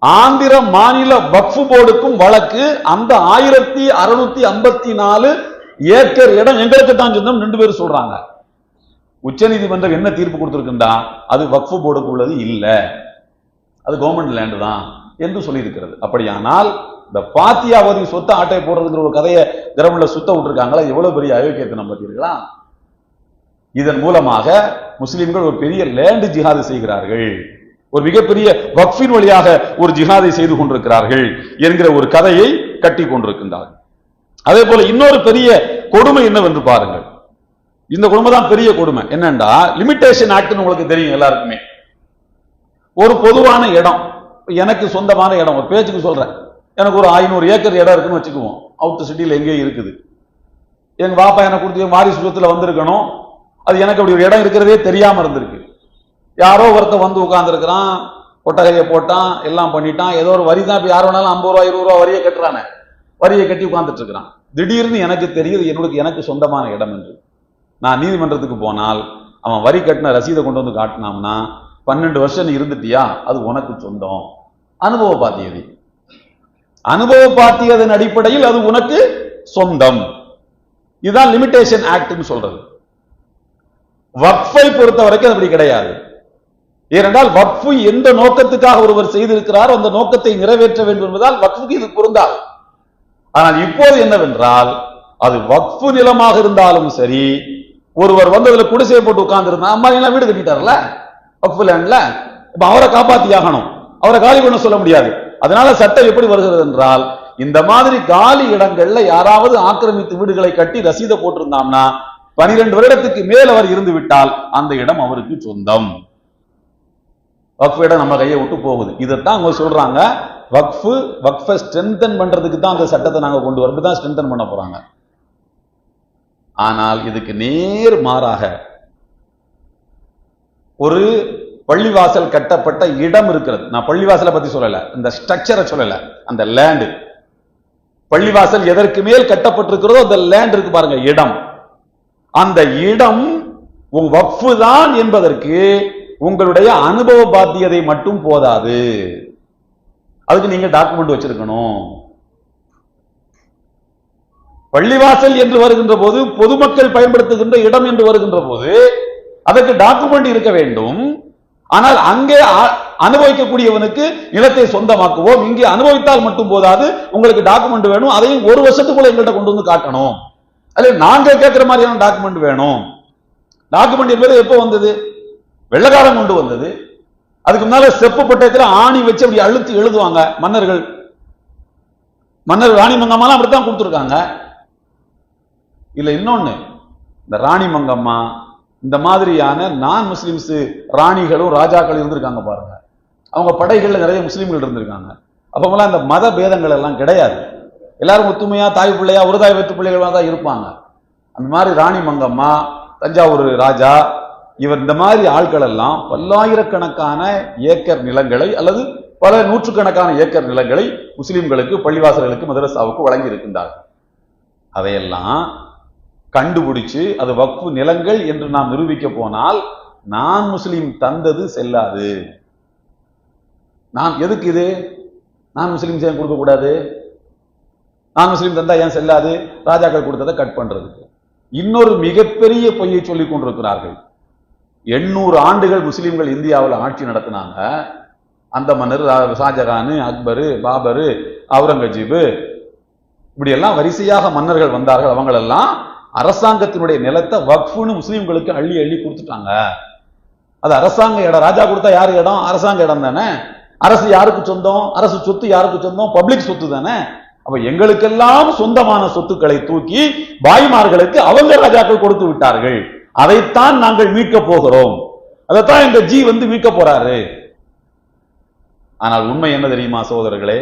ஆந்திர மாநில வக்ஃபு போர்டுக்கும் வழக்கு. அந்த 1654 ஏக்கர் இடம் எங்களுக்கு தான் சொந்தம் 2 பேரும் சொல்றாங்க. உச்ச நீதிமன்றம் என்ன தீர்ப்பு கொடுத்திருக்கின்றா? அது வக்ஃபு போர்டுக்கு உள்ளது இல்ல, அது கவர்மெண்ட் லேண்ட் தான் என்று சொல்லி இருக்கிறது. அப்படியானால் இந்த பாத்தியாவதி சொத்தை ஆட்டை போடுறதுங்கிற ஒரு கதையை கிரவுண்ட்ல சுத்த விட்டுருக்காங்களா? எவ்வளவு பெரிய அயோக்கியத்தனம் பார்த்தீர்களா? இதன் மூலமாக முஸ்லிம்கள் ஒரு பெரிய லேண்ட் ஜிஹாது செய்கிறார்கள், ஒரு மிகப்பெரிய வக்ஃபின் வழியாக ஒரு ஜிஹாதை செய்து கொண்டிருக்கிறார்கள் என்கிற ஒரு கதையை கட்டி கொண்டிருக்கின்றார்கள். அதே போல இன்னொரு பெரிய கொடுமை என்னவென்று பாருங்கள். இந்த கொடுமை தான் பெரிய கொடுமை. என்னண்டா, லிமிடேஷன் ஆக்ட் உங்களுக்கு தெரியும் எல்லாருக்குமே. ஒரு பொதுவான இடம், எனக்கு சொந்தமான இடம், ஒரு பேச்சுக்கு சொல்றேன், எனக்கு ஒரு 500 ஏக்கர் இடம் இருக்குன்னு வச்சுக்குவோம். அவுட் சிட்டியில் எங்கேயும் இருக்குது. எங்க பாப்பா எனக்கு கொடுத்து மாரி சுகத்துல வந்திருக்கணும், அது எனக்கு அப்படி ஒரு இடம் இருக்கிறதே தெரியாம இருந்திருக்கு. யாரோ ஒருத்த வந்து உட்கார்ந்து இருக்கிறான், கொட்டகையை போட்டான், எல்லாம் பண்ணிட்டான், ஏதோ ஒரு வரி தான். இப்ப யார் வேணாலும் 50 ரூபா 20 ரூபா வரியை கட்டுறானே, வரியை கட்டி உட்கார்ந்துட்டு இருக்கிறான். திடீர்னு எனக்கு தெரியுது எனக்கு சொந்தமான இடம் என்று. நான் நீதிமன்றத்துக்கு போனால் அவன் வரி கட்டின ரசீதை கொண்டு வந்து காட்டினாம்னா, 12 வருஷம் நீ இருந்துட்டியா, அது உனக்கு சொந்தம். அனுபவ பாத்தியது, அனுபவ பாத்தியதன் அடிப்படையில் அது உனக்கு சொந்தம். இதுதான் லிமிடேஷன் ஆக்ட்னு சொல்றது. வக்ஃபை பொறுத்த வரைக்கும் அப்படி கிடையாது. ஏனென்றால் வக்ஃபு எந்த நோக்கத்துக்காக ஒருவர் செய்திருக்கிறார் அந்த நோக்கத்தை நிறைவேற்ற வேண்டும் என்பதால் வக்ஃபுக்கு இது பொருந்தாது. ஆனால் இப்போது என்னவென்றால், அது வக்ஃபு நிலமாக இருந்தாலும் சரி, ஒருவர் அதுல குடிசையை போட்டு உட்கார்ந்து இருந்தா, அம்மா எல்லாம் வீடு கட்டிட்டார்ல வக்ஃபு லேண்ட்ல, இப்ப அவரை காப்பாத்தி ஆகணும், அவரை காலி பண்ண சொல்ல முடியாது. அதனால சட்டம் எப்படி வருகிறது என்றால், இந்த மாதிரி காலி இடங்கள்ல யாராவது ஆக்கிரமித்து வீடுகளை கட்டி ரசீதை போட்டிருந்தாம்னா 12 வருடத்துக்கு மேல் அவர் இருந்து விட்டால் அந்த இடம் அவருக்கு சொந்தம். வக்ஃபு இடம் நம்ம கையை விட்டு போகுது. இதைத்தான் அவங்க சொல்றாங்க, வக்ஃபை ஸ்ட்ரென்தன் பண்றதுக்கு தான் அந்த சட்டத்தை நாங்க கொண்டு வரது தான் ஸ்ட்ரென்தன் பண்ண போறாங்க. ஆனால் இதுக்கு நேர் மாறாக ஒரு பள்ளிவாசல் கட்டப்பட்ட இடம் இருக்கிறது. நான் பள்ளிவாசலை பத்தி சொல்லல, இந்த ஸ்ட்ரக்சரை சொல்லல, அந்த லேண்ட். பள்ளிவாசல் எதற்கு மேல் கட்டப்பட்டிருக்கிறதோ அந்த லேண்ட் இருக்கு பாருங்க, இடம். அந்த இடம் உங்க வக்ஃபு தான் என்பதற்கு உங்களுடைய அனுபவ பாத்தியதை மட்டும் போதாது, அதுக்கு நீங்க டாக்குமெண்ட் வச்சிருக்கணும். பள்ளிவாசல் என்று வருகின்ற போது, பொதுமக்கள் பயன்படுத்துகின்ற இடம் என்று வருகின்ற போது அதற்கு டாக்குமெண்ட் இருக்க வேண்டும். ஆனால் அங்கே அனுபவிக்கக்கூடியவனுக்கு நிலத்தை சொந்தமாக்குவோம், இங்கே அனுபவித்தால் மட்டும் போதாது, உங்களுக்கு டாக்குமெண்ட் வேணும். அதையும் 1 வருஷத்துக்குள்ள எங்கள்கிட்ட கொண்டு வந்து காட்டணும். அல்ல நாங்க கேட்கிற மாதிரியான டாக்குமெண்ட் வேணும். டாக்குமெண்ட் என்பது எப்போ வந்தது? வெள்ளக்காரன் கொண்டு வந்தது. அதுக்கு முன்னால செப்பு பட்டயத்தில் ஆணி வச்சு அப்படி அழுத்தி எழுதுவாங்க மன்னர்கள். மன்னர் ராணி மங்கம்மாலாம் அப்படித்தான் கொடுத்துருக்காங்க. இல்ல இன்னொன்னு, இந்த ராணி மங்கம்மா இந்த மாதிரியான நான் முஸ்லிம்ஸ் ராணிகளும் ராஜாக்களும் இருந்திருக்காங்க பாருங்க. அவங்க படைகள்ல நிறைய முஸ்லீம்கள் இருந்திருக்காங்க. அப்பெல்லாம் இந்த மத பேதங்கள் எல்லாம் கிடையாது. எல்லாரும் ஒத்துமையா தாய் பிள்ளையா ஒரு தாய் வெற்று பிள்ளைகளா தான் இருப்பாங்க. அந்த மாதிரி ராணி மங்கம்மா, தஞ்சாவூர் ராஜா, இவர் இந்த மாதிரி ஆட்கள் எல்லாம் பல்லாயிரக்கணக்கான ஏக்கர் நிலங்களை அல்லது பல நூற்றுக்கணக்கான ஏக்கர் நிலங்களை முஸ்லிம்களுக்கு, பள்ளிவாசல்களுக்கு, மதரசாவுக்கு வழங்கி இருக்கின்றார்கள். அதையெல்லாம் கண்டுபிடிச்சு அது வக்ஃபு நிலங்கள் என்று நாம் நிரூபிக்க போனால் நான் முஸ்லிம் தந்தது செல்லாது. நான் எதுக்கு இது நான் முஸ்லிம் ஏன் கொடுக்க கூடாது? நான் முஸ்லிம் தந்தா ஏன் செல்லாது? ராஜாக்கள் கொடுத்ததை கட் பண்றதுக்கு. இன்னொரு மிகப்பெரிய பொய்யை சொல்லிக் கொண்டிருக்கிறார்கள். 800 ஆண்டுகள் முஸ்லிம்கள் இந்தியாவில் ஆட்சி நடத்தினாங்க. அந்த மன்னர் ஷாஜகான், அக்பரு, பாபரு, அவுரங்கஜீபு, இப்படி எல்லாம் வரிசையாக மன்னர்கள் வந்தார்கள். அவங்களெல்லாம் அரசாங்கத்தினுடைய நிலத்தை வக்ஃப்னு முஸ்லிம்களுக்கு அள்ளி அள்ளி கொடுத்துட்டாங்க. அது அரசாங்க இடம். ராஜா கொடுத்தா யாரு இடம்? அரசாங்க இடம் தானே. அரசு யாருக்கு சொந்தம்? அரசு சொத்து யாருக்கு சொந்தம்? பப்ளிக் சொத்து தானே. அப்ப எங்களுக்கெல்லாம் சொந்தமான சொத்துக்களை தூக்கி பாய்மார்களுக்கு அவங்க ராஜாக்கள் கொடுத்து விட்டார்கள். அதைத்தான் நாங்கள் மீட்க போகிறோம். அதைத்தான் எங்க ஜி மீட்க போறாரு. ஆனால் உண்மை என்ன தெரியுமா சகோதரர்களே?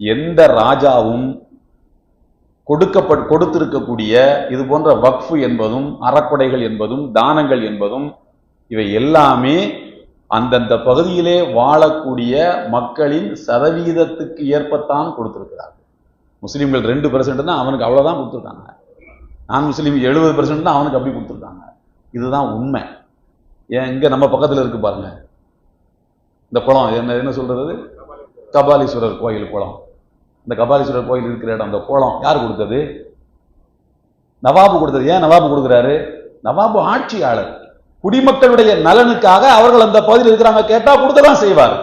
எந்த ராஜாவும் கொடுத்திருக்கக்கூடிய இது போன்ற வக்ஃபு என்பதும் அறக்கொடைகள் என்பதும் தானங்கள் என்பதும் இவை எல்லாமே அந்தந்த பகுதியிலே வாழக்கூடிய மக்களின் சதவீதத்துக்கு ஏற்பத்தான் கொடுத்திருக்கிறார்கள். முஸ்லீம்கள் 2% தான், அவனுக்கு அவ்வளவுதான் கொடுத்துருக்காங்க. நான் முஸ்லீம் 70% தான், அவனுக்கு அப்படி கொடுத்துருக்காங்க. இதுதான் உண்மை. ஏன் இங்க நம்ம பக்கத்துல இருக்கு பாருங்க இந்த குளம், என்ன சொல்றது, கபாலீஸ்வரர் கோயில் குளம். இந்த கபாலீஸ்வரர் கோயில் இருக்கிற இடம், அந்த குளம் யார் கொடுத்தது? நவாபு கொடுத்தது. ஏன் நவாபு கொடுக்கிறாரு? நவாபு ஆட்சியாளர். குடிமக்களுடைய நலனுக்காக அவர்கள் அந்த பகுதியில் இருக்கிறாங்க, கேட்டா கொடுத்ததான் செய்வார்.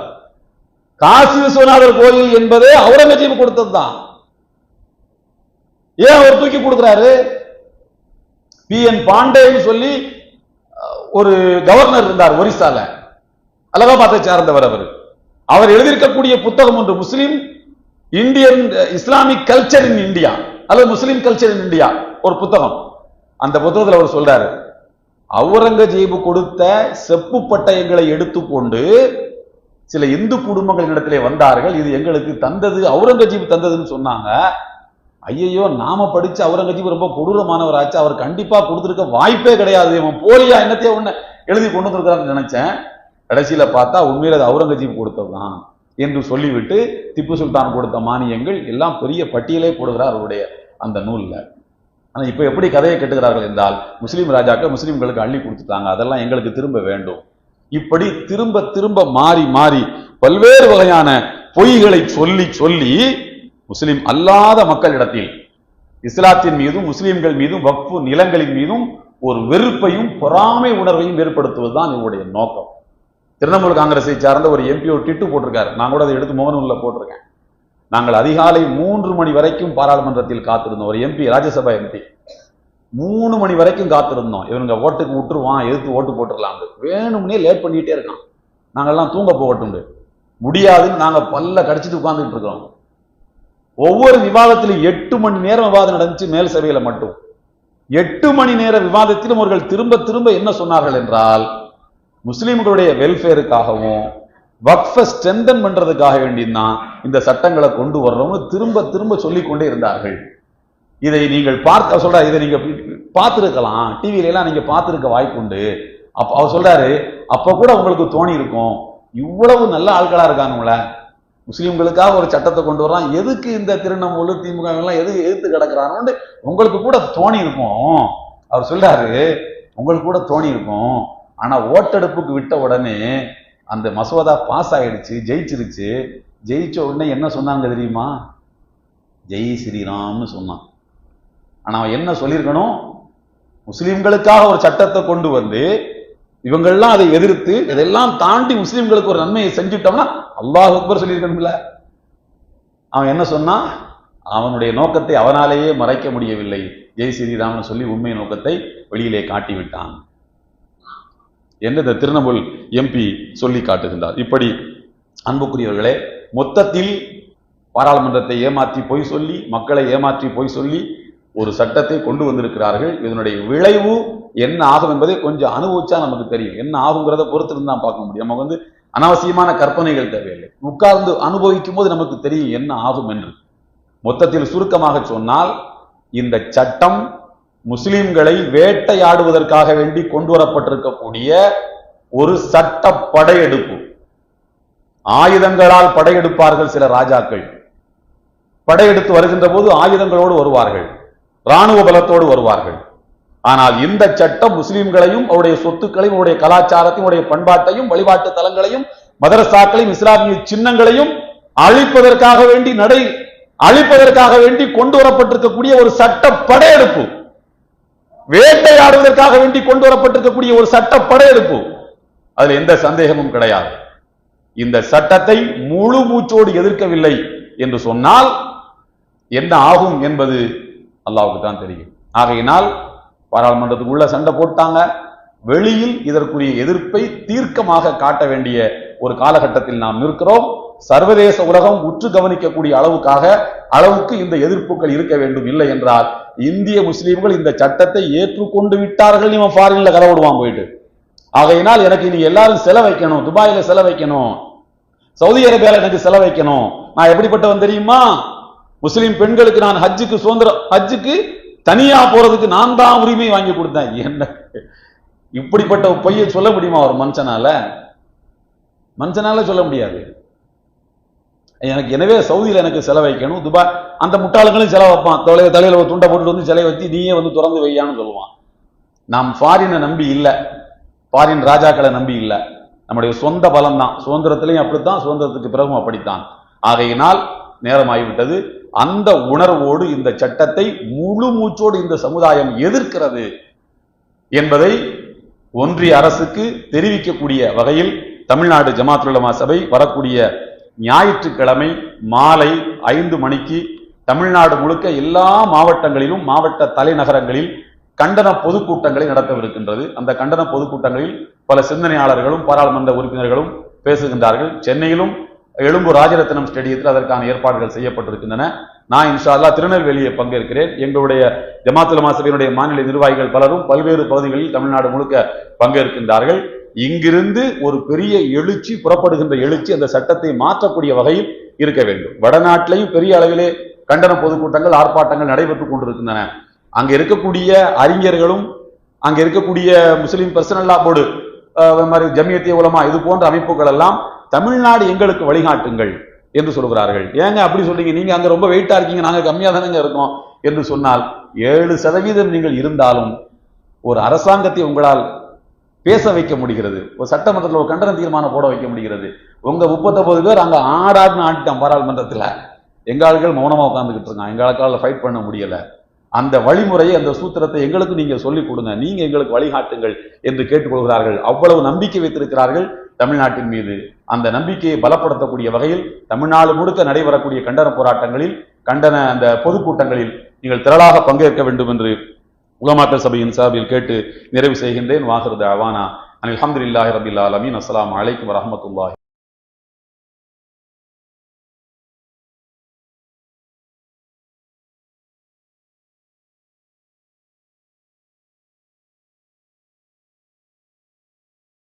காசி விஸ்வநாதர் கோயில் என்பதே அவுரங்கஜீப் கொடுத்ததுதான். ஏன் அவர் தூக்கி கொடுக்கிறாரு? PN பாண்டேன்னு சொல்லி ஒரு கவர்னர் இருந்தார் ஒரிசால, அலகாபாத்தை சார்ந்தவர். அவர் எழுதியிருக்கக்கூடிய புத்தகம் ஒன்று, Muslim Indian Islamic culture in India அல்லது முஸ்லிம் கல்ச்சர் இன் இந்தியா, ஒரு புத்தகம். அந்த புத்தகத்தில் அவர் சொல்றாரு, அவுரங்கஜீபு கொடுத்த செப்பு பட்டயங்களை எடுத்துக்கொண்டு சில இந்து குடும்பங்களிடத்திலே வந்தார்கள். இது எங்களுக்கு தந்தது அவுரங்கஜீப் தந்ததுன்னு சொன்னாங்க. ஐயையோ, நாம படிச்ச அவுரங்கஜீப் ரொம்ப கொடூரமானவராச்சு, அவர் கண்டிப்பா கொடுத்திருக்க வாய்ப்பே கிடையாது, இவன் போலியா என்னத்தையே ஒண்ணு எழுதி கொண்டு வந்திருக்கிறான்னு நினைச்சேன். கடைசியில பார்த்தா உண்மையில அது அவுரங்கஜீப் கொடுத்ததுதான் என்று சொல்லிவிட்டு திப்பு சுல்தான் கொடுத்த மானியங்கள் எல்லாம் பெரிய பட்டியலே போடுகிறார் அவருடைய அந்த நூல்ல. ஆனா இப்ப எப்படி கதையை கட்டுகிறார்கள் என்றால், முஸ்லீம் ராஜாக்கள் முஸ்லீம்களுக்கு அள்ளி கொடுத்துட்டாங்க, அதெல்லாம் எங்களுக்கு திரும்ப வேண்டும். இப்படி திரும்ப திரும்ப மாறி மாறி பல்வேறு வகையான பொய்களை சொல்லி சொல்லி முஸ்லிம் அல்லாத மக்களிடத்தில் இஸ்லாத்தின் மீதும் முஸ்லிம்கள் மீதும் வக்ஃபு நிலங்களின் மீதும் ஒரு வெறுப்பையும் பொறாமை உணர்வையும் ஏற்படுத்துவதுதான் இவருடைய நோக்கம். திரிணாமுல் காங்கிரஸை சார்ந்த ஒரு MP ஒரு டிட்டு போட்டிருக்காரு. நான் கூட அதை எடுத்து முகநூல்ல போட்டிருக்கேன். நாங்கள் அதிகாலை 3 மணி வரைக்கும் பாராளுமன்றத்தில் காத்திருந்தோம். ஒரு MP, ராஜ்யசபா MP 3 மணி வரைக்கும் காத்திருந்தோம். இவங்க ஓட்டுக்கு விட்டுருவான், எதிர்த்து ஓட்டு போட்டுடலாம், வேணும்னே லேட் பண்ணிட்டே இருக்கான், நாங்கெல்லாம் தூங்க போகட்டும், முடியாதுன்னு நாங்க பல்ல கடிச்சிட்டு உட்கார்ந்துட்டு இருக்கோம். ஒவ்வொரு விவாதத்திலும் 8 மணி நேரம் விவாதம் நடந்துச்சு. மேல் சபையில மட்டும் 8 மணி நேர விவாதத்திலும் அவர்கள் திரும்ப திரும்ப என்ன சொன்னார்கள் என்றால், முஸ்லிம்களுடைய வெல்ஃபேருக்காகவும் வக்ஃபை ஸ்ட்ரென்தன் பண்றதுக்காக வேண்டிதான் இந்த சட்டங்களை கொண்டு வர்றோம்னு திரும்ப திரும்ப சொல்லிக் கொண்டே இருந்தார்கள். இதை நீங்கள் பார்க்க சொல்ற, இதை நீங்க பார்த்திருக்கலாம், டிவில எல்லாம் நீங்க பார்த்திருக்க வாய்ப்பு உண்டு. அப்ப அவர் சொல்றாரு, அப்ப கூட உங்களுக்கு தோணி இருக்கும், இவ்வளவு நல்ல ஆட்களா இருக்கானுங்கள, முஸ்லிம்களுக்காக ஒரு சட்டத்தை கொண்டு வர்றான், எதுக்கு இந்த திரிணாமுல் திமுக எல்லாம் எது எதிர்த்து கிடக்குறான்னு உங்களுக்கு கூட தோணி இருக்கும். அவர் சொல்றாரு, உங்களுக்கு கூட தோணி இருக்கும், ஆனா ஓட்டெடுப்புக்கு விட்ட உடனே அந்த மசோதா பாஸ் ஆயிடுச்சு, ஜெயிச்சிருச்சு. ஜெயிச்ச உடனே என்ன சொன்னாங்க தெரியுமா? ஜெய் ஸ்ரீராம்னு சொன்னான். ஆனா அவன் என்ன சொல்லியிருக்கணும்? முஸ்லிம்களுக்காக ஒரு சட்டத்தை கொண்டு வந்து இவங்கெல்லாம் அதை எதிர்த்து இதெல்லாம் தாண்டி முஸ்லிம்களுக்கு ஒரு நன்மையை செஞ்சுட்டோம்னா அல்லாஹ் அக்பர் சொல்லியிருக்கணும்ல. அவன் என்ன சொன்னான்? அவனுடைய நோக்கத்தை அவனாலேயே மறைக்க முடியவில்லை, ஜெய் ஸ்ரீராம்னு சொல்லி உண்மை நோக்கத்தை வெளியிலே காட்டிவிட்டான் என்று இந்த திரிணாமுல் MP சொல்லி காட்டுகின்றார். இப்படி அன்புக்குரியவர்களே, மொத்தத்தில் பாராளுமன்றத்தை ஏமாற்றி பொய் சொல்லி, மக்களை ஏமாற்றி பொய் சொல்லி ஒரு சட்டத்தை கொண்டு வந்திருக்கிறார்கள். இதனுடைய விளைவு என்ன ஆகும் என்பதை கொஞ்சம் அனுபவிச்சா நமக்கு தெரியும். என்ன ஆகுங்கிறத பொறுத்திருந்து தான் பார்க்க முடியும். நமக்கு அனாவசியமான கற்பனைகள் தேவையில்லை. உட்கார்ந்து அனுபவிக்கும் போது நமக்கு தெரியும் என்ன ஆகும் என்று. மொத்தத்தில் சுருக்கமாக சொன்னால், இந்த சட்டம் முஸ்லிம்களை வேட்டையாடுவதற்காக வேண்டி கொண்டு வரப்பட்டிருக்கக்கூடிய ஒரு சட்ட படையெடுப்பு. ஆயுதங்களால் படையெடுப்பார்கள் சில ராஜாக்கள். படையெடுத்து வருகின்ற போது ஆயுதங்களோடு வருவார்கள், ராணுவ பலத்தோடு வருவார்கள். ஆனால் இந்த சட்டம் முஸ்லிம்களையும் அவருடைய சொத்துக்களையும் அவருடைய கலாச்சாரத்தையும் அவருடைய பண்பாட்டையும் வழிபாட்டு தலங்களையும் மதரசாக்களையும் இஸ்லாமிய சின்னங்களையும் அழிப்பதற்காக வேண்டி கொண்டு வரப்பட்டிருக்கக்கூடிய ஒரு சட்ட படையெடுப்பு. வேட்டையாடுவதற்காக வேண்டி கொண்டு வரப்பட்டிருக்கக்கூடிய ஒரு சட்ட படையெடுப்பு. அதுல எந்த சந்தேகமும் கிடையாது. இந்த சட்டத்தை முழு மூச்சோடு எதிர்க்கவில்லை என்று சொன்னால் என்ன ஆகும் என்பது அல்லாஹ்வுக்கு தான் தெரியும். ஆகையினால் பாராளுமன்றத்துக்கு உள்ள சண்டை போட்டாங்க, வெளியில் இதற்குரிய எதிர்ப்பை தீர்க்கமாக காட்ட வேண்டிய ஒரு காலகட்டத்தில் நாம் இருக்கிறோம். சர்வதேச உலகம் உற்று கவனிக்கக்கூடிய அளவுக்கு இந்த எதிர்ப்புகள் இருக்க வேண்டும். இல்லை என்றால் இந்திய முஸ்லீம்கள் இந்த சட்டத்தை ஏற்றுக்கொண்டு விட்டார்கள், இவன் ஃபாரின்ல கலவிடுவான் போயிட்டு. ஆகையினால் எனக்கு நீங்க எல்லாரும் செலவைக்கணும், துபாயில செலவைக்கணும், சவுதி அரேபியால எனக்கு செலவைக்கணும். நான் எப்படிப்பட்டவன் தெரியுமா? முஸ்லிம் பெண்களுக்கு நான் ஹஜ்ஜுக்கு தனியா போறதுக்கு நான் தான் உரிமை வாங்கி கொடுத்தேன். என்ன இப்படிப்பட்ட பொய்யை சொல்ல முடியுமா ஒரு மனுஷனால சொல்ல முடியாது. எனவே சவுதியில எனக்கு செலவைக்கணும், துபாய் அந்த முட்டாளங்களும் செலவு வைப்பான். தலையில ஒரு துண்டை போட்டு வந்து செலவை வச்சு நீயே வந்து திறந்து வையான்னு சொல்லுவான். நாம் ஃபாரினை நம்பி இல்லை, ஃபாரின் ராஜாக்களை நம்பி இல்லை, நம்முடைய சொந்த பலம் தான். சுதந்திரத்திலையும் அப்படித்தான், சுதந்திரத்துக்கு பிறகும் அப்படித்தான். ஆகையினால் நேரமாகிவிட்டது. அந்த உணர்வோடு இந்த சட்டத்தை முழு மூச்சோடு இந்த சமுதாயம் எதிர்க்கிறது என்பதை ஒன்றிய அரசுக்கு தெரிவிக்கக்கூடிய வகையில் தமிழ்நாடு ஜமாத்துல் உலமா சபை வரக்கூடிய ஞாயிற்றுக்கிழமை மாலை 5 மணிக்கு தமிழ்நாடு முழுக்க எல்லா மாவட்டங்களிலும் மாவட்ட தலைநகரங்களில் கண்டன பொதுக்கூட்டங்களை நடத்தவிருக்கின்றது. அந்த கண்டன பொதுக்கூட்டங்களில் பல சிந்தனையாளர்களும் பாராளுமன்ற உறுப்பினர்களும் பேசுகின்றார்கள். சென்னையிலும் எழும்பூர் ராஜரத்னம் ஸ்டேடியத்தில் அதற்கான ஏற்பாடுகள் செய்யப்பட்டிருக்கின்றன. நான் இன்ஷா அல்லாஹ் திருநெல்வேலியை பங்கேற்கிறேன். எங்களுடைய ஜமாத்துல் உலமா சபையினுடைய மாநில நிர்வாகிகள் பலரும் பல்வேறு பகுதிகளில் தமிழ்நாடு முழுக்க பங்கேற்கின்றார்கள். இங்கிருந்து ஒரு பெரிய எழுச்சி புறப்படுகின்ற எழுச்சி அந்த சட்டத்தை மாற்றக்கூடிய வகையில் இருக்க வேண்டும். வடநாட்டிலையும் பெரிய அளவிலே கண்டன பொதுக்கூட்டங்கள் ஆர்ப்பாட்டங்கள் நடைபெற்றுக் கொண்டிருக்கின்றன. அங்க இருக்கக்கூடிய அறிஞர்களும் அங்க இருக்கக்கூடிய முஸ்லிம் பர்சனல் லா போர்டு மாதிரி ஜமியத்திய உலமா இது போன்ற அமைப்புகள் எல்லாம் தமிழ்நாடு எங்களுக்கு வழிகாட்டுங்கள் என்று சொல்கிறார்கள். ஏங்க அப்படி சொல்றீங்க, நீங்க அங்க ரொம்ப வெயிட்டா இருக்கீங்க, நாங்க கம்மியா தானங்க இருக்கோம் என்று சொன்னால் 7% நீங்கள் இருந்தாலும் ஒரு அரசாங்கத்தை உங்களால் பேச வைக்க முடிகிறது, ஒரு சட்டமன்றத்தில் ஒரு கண்டன தீர்மானம் போட வைக்க முடிகிறது. உங்க 39 பேர் அங்க ஆடிட்டான் பாராளுமன்றத்தில், எங்க ஆட்கள் மௌனமா உட்கார்ந்துகிட்டு இருக்கான், எங்க ஆட்களால் ஃபைட் பண்ண முடியல. அந்த வழிமுறையை அந்த சூத்திரத்தை எங்களுக்கு நீங்க சொல்லிக் கொடுங்க, நீங்க எங்களுக்கு வழிகாட்டுங்கள் என்று கேட்டுக்கொள்கிறார்கள். அவ்வளவு நம்பிக்கை வைத்திருக்கிறார்கள் தமிழ்நாட்டின் மீது. அந்த நம்பிக்கையை பலப்படுத்தக்கூடிய வகையில் தமிழ்நாடு முழுக்க நடைபெறக்கூடிய கண்டன போராட்டங்களில் கண்டன அந்த பொதுக்கூட்டங்களில் நீங்கள் திரளாக பங்கேற்க வேண்டும் என்று உலமாக்கள் சபையின் சார்பில் கேட்டு நிறைவு செய்கின்றேன். வாஹிரு தஅவானா அனில் ஹம்துலில்லாஹி ரப்பில் ஆலமீன். அஸ்ஸலாமு அலைக்கும் வரஹ்மத்துல்லாஹி